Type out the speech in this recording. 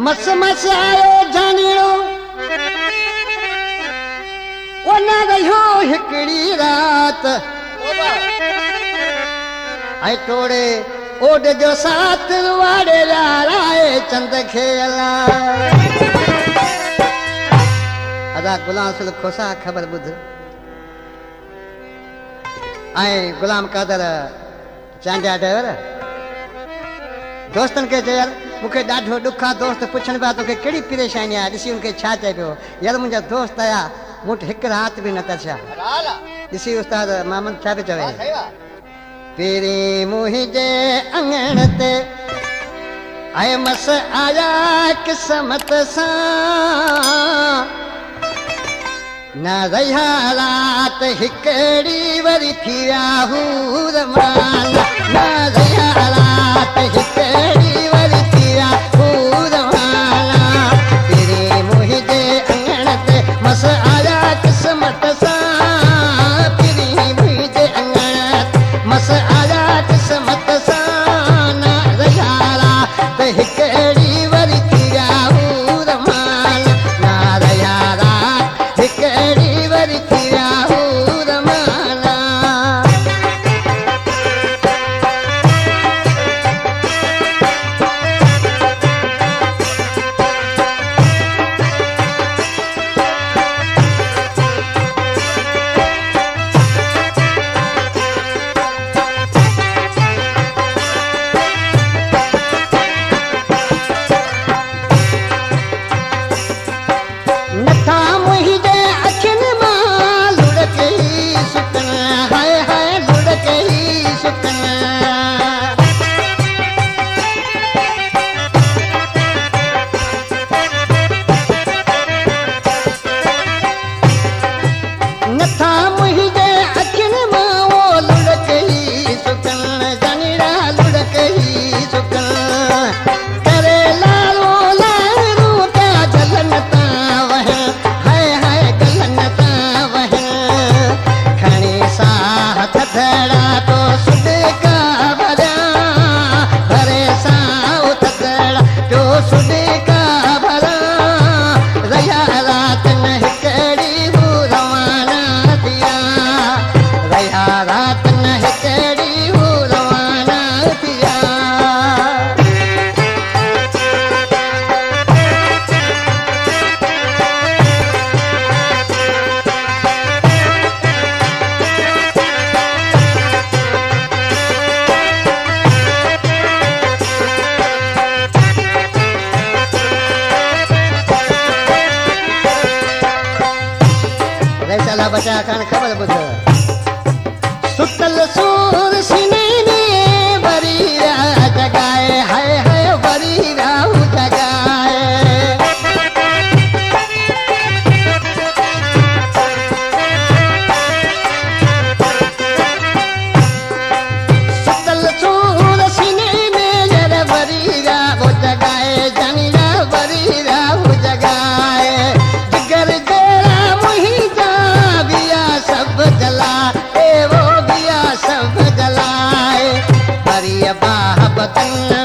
मस मस आयो जानियो वो न रहियो हिकड़ी रात आई टोड़े ओड जो साथ वाड़े लाए चंद खेला अदा गुलाम सुल खोसा खबर बुध आई गुलाम कादर चांडिया ड्राइवर दोस्तन के चयो मुखे डाढो दुख आ दोस्त पुछण पिया तोखे कहिड़ी परेशानी आहे ॾिसी उनखे छा चए पियो यार मुंहिंजा दोस्त आया मूं वटि हिकु रात बि न था छा ॾिसी उस्ताद मामन छा पियो चवे पहिरीं मुंहिंजे अंगण ते आए मस आया क़िस्मत सां न रहिया रात हिकड़ी वरी थी विया हूर माल न रहिया रात हिकड़ी वरी थी विया हूर माला पहिरीं मुंहिंजे अंगण ते मस आया क़िस्मत सां पहिरीं मुंहिंजे अंगण मस आया क़िस्मत सां न रहिया रात हिकड़ी वरी थी विया हूर माल न रहिया रात हिकड़ी वरी थी विया हूर माला नथा मुंहिंजे अखियुनि मां लुढ़क ई सुकन हाय हाय लुढ़क ई सुकन नथा मुंहिंजे अखियुनि मां वो लुढ़क ई सुकन जानीड़ा लुढ़क ई सुकन करे लालो लारू ता जलन ता वह हाय हाय गलन ता वह खणी साह थधड़ा तो सुध का भरा भरे साह थधड़ा तो सुध का भरा रहिया रात न हिकड़ी हू रवाना थिया रहिया रात न हिकड़ी हू रवाना थिया रैसाला बचा खान खबर बुध सुतल सूर सीने में बरीरा जगाए हाय हाय बरीरा जगाए सुतल सूर सीने में जर बरीरा जगाए जानीरा बरीरा जगाए जिगर जरा मुहिंजा बिया सब जला ए वो बिया सब जलाए बरिया बाह बतन